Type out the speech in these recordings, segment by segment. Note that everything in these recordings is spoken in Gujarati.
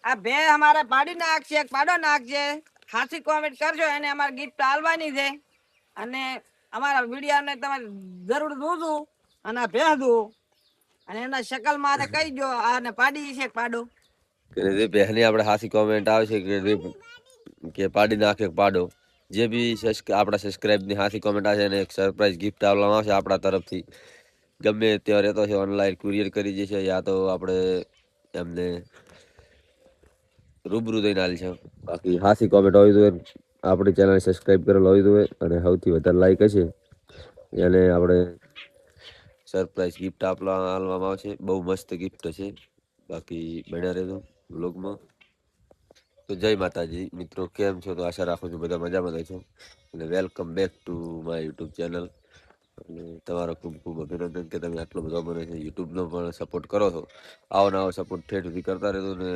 આ બે અમારે પાડી નાખશે, પાડો નાખશે, ખાસી કોમેન્ટ કરજો, એને અમારે ગિફ્ટ આલવાની છે. અને અમારા વિડીયોને તમારે જરૂર જોજો. અને આ ભેંસું અને એના શકલ માં કહી દો આને પાડી છે પાડો કે પહેલી આપણે હાસી કોમેન્ટ આવશે કે પાડી નાખે પાડો. જે બી આપણા સબસ્ક્રાઇબની હાસી કોમેન્ટ આવશે એને એક સરપ્રાઈઝ ગિફ્ટ આપવામાં આવશે આપણા તરફથી. ગમે ત્યાં રહેતો છે ઓનલાઈન કુરિયર કરી જશે, યા તો આપણે એમને રૂબરૂ દઈને આલી છે. બાકી હાસી કોમેન્ટ હોવી જોઈએ, આપણી ચેનલ સબસ્ક્રાઇબ કરેલ હોવી જોઈએ, અને સૌથી વધારે લાઈક હશે એને આપણે સરપ્રાઈઝ ગિફ્ટ આપવામાં આવશે. બહુ મસ્ત ગિફ્ટ હશે. બાકી બન્યા રહેજો વ્લોગમાં. તો જય માતાજી મિત્રો, કેમ છો? તો આશા રાખું છું બધા મજામાં છો. અને welcome back to my YouTube channel. અને તમારો ખૂબ ખૂબ અભિનંદન કે તમે આટલો બધો મને યુટ્યુબનો પણ સપોર્ટ કરો છો. આવો નવો સપોર્ટ ઠેઠ સુધી કરતા રહેજો ને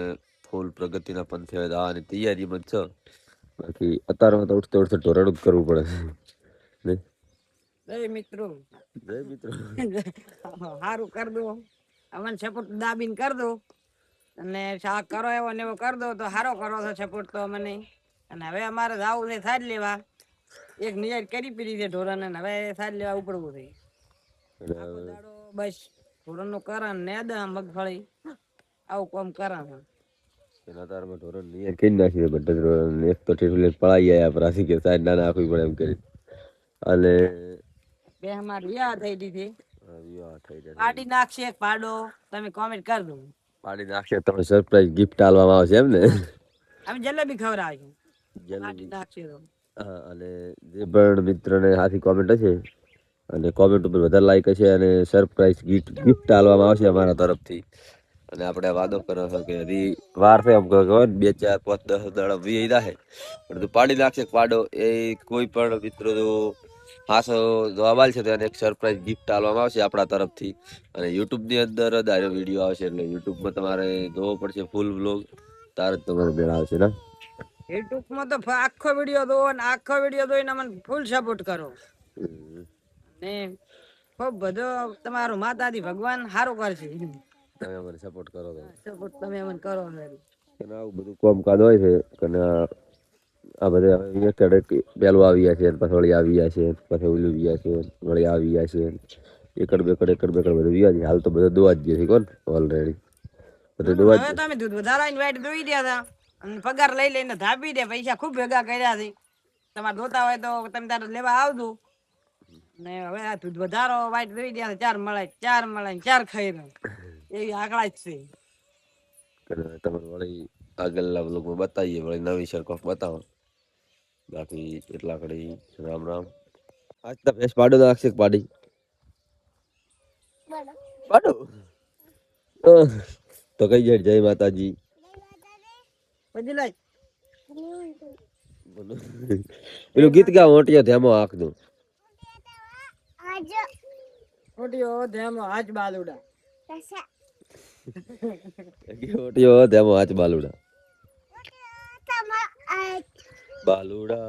ફૂલ પ્રગતિના પંથે આવવાની તૈયારીમાં જ છો. બાકી અત્યારમાં તો ઉઠતે ઉઠતે ઢોરાડું જ કરવું પડે ને. જય મિત્રો, જય મિત્રો, સારું કર દો, અમને સપોર્ટ દાબીને કર દો. અને શાક કરો એવો ને એવો કર દો તો સારો કરો છો સપોર્ટ તો મને. અને હવે અમારે જવું છે સાજ લેવા. એક નિયર કરી પીધી છે ઢોરાને, હવે સાજ લેવા ઉપડવું છે. બસ ઢોરણ કરણ ને દા મગફળી આવું કોમ કરણ. એના તારમાં ઢોરણ નિયર કરી નાખી બધા ઢોરણ એક તો ઠેઠું પળાઈ ગયા પ્રાસી કે સાઈડ ના નાખવી પડે એમ કરી. અને બે અમારી વિવાહ થઈ દીધી. વિવાહ થઈ જાય પાડી નાખશે એક પાડો, તમે કોમેન્ટ કર દો. પાડી નાખશે તમે સરપ્રાઈઝ ગિફ્ટ આલવામાં આવશે એમ ને. અમે જલેબી ખવડાવીશું જલેબી. નાખશે તો. હા, અને જે પણ મિત્રને હાથી કોમેન્ટ હશે અને કોમેન્ટ ઉપર વધારે લાઈક હશે અને સરપ્રાઈઝ ગિફ્ટ આલવામાં આવશે અમારા તરફથી. અને આપણે વાદો કરો છો કે હજી વાર છે એમ કહો 2 4 5 10 દાડા વી જાય પણ તું પાડી નાખશે પાડો. એ કોઈ પણ મિત્રો જો હાસો જવાબ છે તો એને એક સરપ્રાઈઝ ગિફ્ટ આલવામાં આવશે આપણા તરફથી. અને યુટ્યુબની અંદર જ આનો વિડીયો આવશે એટલે યુટ્યુબમાં તમારે જોવો પડશે ફૂલ વ્લોગ, તાર જ તમારે મેળ આવશે ને. યુટ્યુબમાં તો આખો વિડીયો દો ને આખો વિડીયો જોઈને મને ફૂલ સપોર્ટ કરો. ને ખૂબ બધો તમારો માતાજી ભગવાન સારું કરશે. તમે અમને સપોર્ટ કરો તો સપોર્ટ તમે અમને કરો. આવું બધું કામકાજ હોય છે કે આ બધા પેલું આવી ગયા છે, પછી વળી આવી ગયા છે, પછી ઓલું ગયા છે, વળી આવી ગયા છે. એકડ બેકડ બધું વ્યા છે. હાલ તો બધું દોવા જ છે કોણ ઓલરેડી હવે તો અમે દૂધ વધારાની વાઈટ દોઈ દયા હતા અને પગાર લઈ લઈને ધાપી દે. પૈસા ખૂબ ભેગા કર્યા છે. તમારે જોતા હોય તો તમે તારે લેવા આવજો. ને હવે આ દૂધ વધારો વાઈટ દોઈ દયા 4 મળે 4 ખાઈ રહ્યો એવી આંકડા જ છે. તમારે વળી આગળના વ્લોગમાં બતાવીએ, વળી નવી સરકોફ બતાવો. બાકી એટલા કડી રામ રામ. આજ તો ભેંસ પાડો નાખશે પાડી પાડો તો કઈ જાય જય માતાજી. પછી લઈ પેલું ગીત ગા ઓટિયો ધેમો આંખ દો ઓટિયો ધેમો આજ બાલુડા ઓટિયો ધેમો આજ બાલુડા બાલુડા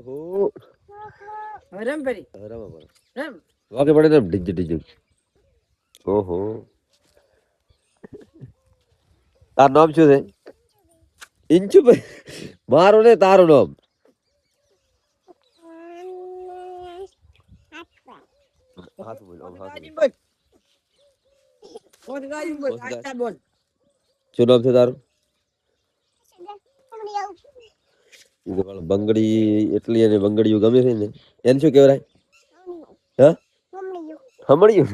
હો રમ પરી રમ વાકે પડે ને ડીજે ડીજે. ઓહો, તાર નામ શું છે? ઇંચુ ભાઈ મારું ને તારું નામ શું નામ છે તારું? બંગડી એટલી અને બંગડીઓ ગમે છે ને એને શું કેવરાય? હા, હમણ્યું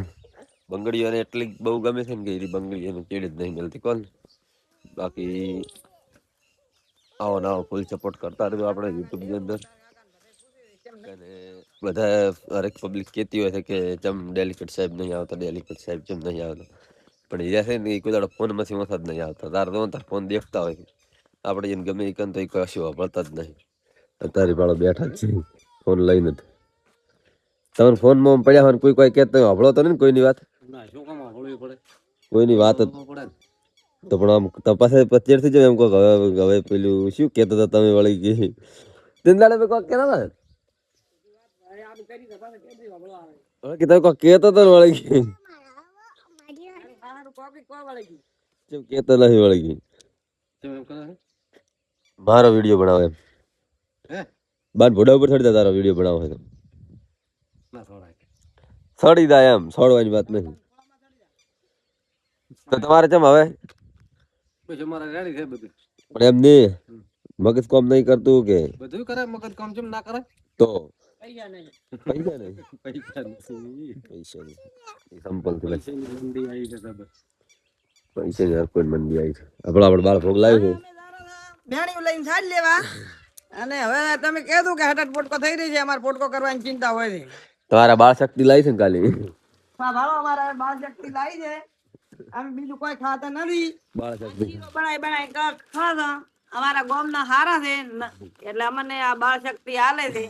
બંગડીઓ એને એટલી બહુ ગમે છે ને કે બંગડી એને ચેડી જ નહીં મળતી કોણ. બાકી આવો નવો ફૂલ સપોર્ટ કરતા રહેજો આપણે યુટ્યુબની અંદર. અને બધા હરેક પબ્લિક કહેતી હોય છે કે ચમ ડેલિકેટ સાહેબ નહીં આવતા, ડેલિકેટ સાહેબ ચમ નહીં આવતા, પણ હીરા છે ને એ કોઈ દાડો ફોનમાંથી ઓછા જ નહીં આવતા. તાર તો તાર ફોન દેખતા હોય આપણે એને ગમે એ કન તો એ કશું વાપરતા જ નહીં. અત્યારે વાળો બેઠા જ છે ફોન લઈને. તમને ફોનમાં પડ્યા હોય કોઈ કહેતો હભળો તો નહીં ને કોઈની વાત? કોઈની વાત તો પણ આમ તપાસે પચેર થઈ જાય એમ કોક હવે પેલું શું કહેતા હતા તમે વળી કે દિનદાડે મેં કોક કહેતા હતા કે તમે કોક કહેતો હતો ને વળી કે ચમ કેતો નહીં વળગી કેમ એમ કરે મારો વિડીયો બનાવે એમ હે બાર ભોડા ઉપર ચડી જા તારો વિડીયો બનાવો હોય તો ના થોડા સડી જાય એમ સડવાની વાત નહીં તો તમારે ચમ હવે પછી અમારે રેડી છે બધું પણ એમ નહીં મગજ કામ નહીં કરતું કે બધું કરે મગજ કામ જેમ ના કરે તો પૈસા નહીં પૈસા નહીં પૈસા નથી પૈસા નહીં એ સંપલ થી બસ પૈસાની મંદી આવી છે ખબર પૈસા ની હર કોઈ મંદી આવી છે આપણે બાળ ભોગ લાવ્યું છે બેણીઓ લઈને સાજ લેવા અને હવે તમે કીધું કે હઠાટ પોટકો થઈ રહી છે અમારે પોટકો કરવાની ચિંતા હોય છે તમારા બાળ શક્તિ લાવી છે ને કાલે હા ભાવો અમારે બાળ શક્તિ લાવી છે અમે બીજું કોઈ ખાતા નથી બાળ શક્તિ બનાવી ખાતા અમારા ગામના હારા છે એટલે અમને આ બાળ શક્તિ હાલે છે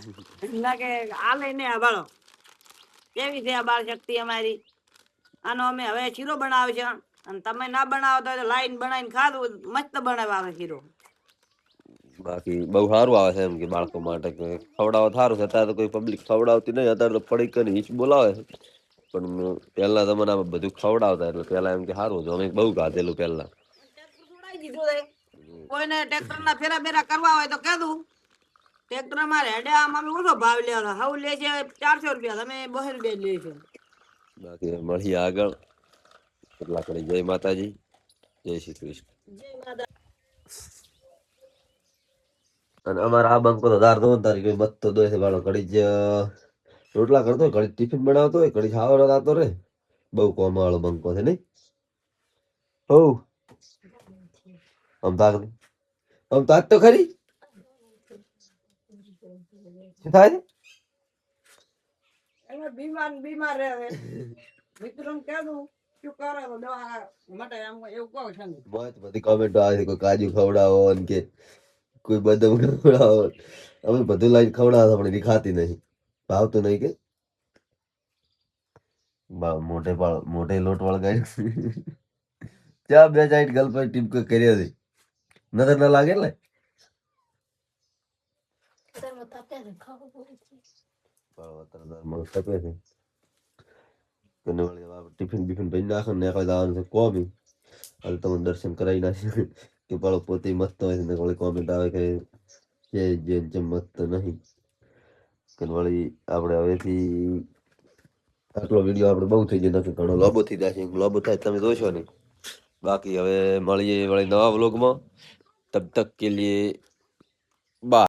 ના કે હાલે ને આ બાળો કેવી છે આ બાળ શક્તિ અમારી આનો અમે હવે શીરો બનાવ્યો છે અને તમે ના બનાવતા હોય તો લાઈન બનાવીને ખાધું મસ્ત બનાવે શીરો બાકી બહુ સારું આવે છે એમ કે બાળકો માટે કે ખવડાવો સારું છે અત્યારે તો કોઈ પબ્લિક ખવડાવતી નહીં અત્યારે તો પડી કરીને હીચ બોલાવે છે પણ પહેલા જમાનામાં બધું ખવડાવતા એટલે પહેલા એમ કે સારું હતું અમે બહુ ગાધેલું પહેલા છોડાઈ દીધું છે કોઈને ટ્રેક્ટર ના ફેરા બેરા કરવા હોય તો કહેતું ટ્રેક્ટર માં રેડે આમ અમે ઓછો ભાવ લેવાનો હવે લે છે 400 રૂપિયા તમે 200 રૂપિયા લે છે બાકી મળીએ આગળ કેટલા કરી જય માતાજી જય શ્રી કૃષ્ણ અને અમારા આ બંકો તો દાર દો તારી કોઈ મત તો દોય છે બાળો ઘડી જ રોટલા કરતો હોય ઘડી ટિફિન બનાવતો હોય ઘડી ખાવાનો થતો રે બહુ કોમ વાળો બંકો છે નહીં હો આમ તાક તો ખરી શું થાય છે એમાં બીમાર રહે મિત્રો કહેતું શું કરે તો દવા માટે એમ એવું કહું છે ને બધી કોમેન્ટો આવે છે કોઈ કાજુ ખવડાવો ને કે કોઈ બદામ ખવડાવો અમે બધું લાઈન ખવડાવો પણ એની ખાતી નહીં ભાવતું નહીં કે મોટે લોટ વળગાય ચા બે ચાઈટ ગર્લ પર ટીપ કરી હતી નજર ના લાગે એટલે ટિફિન બિફિન ભરી નાખો ને જવાનું છે કોમી હવે તમને દર્શન કરાવી નાખી કે પાડો પોતે મસ્ત હોય છે વળી કોમેન્ટ આવે કે જે મસ્ત નહીં કે વળી આપણે હવેથી આટલો વિડીયો આપણે બહુ થઈ ગયો નથી ઘણો લોબો થઈ જશે લોબો થાય તમે જોશો નહીં બાકી હવે મળીએ વળી નવા વ્લોગમાં તબ તક કે લીએ બાય.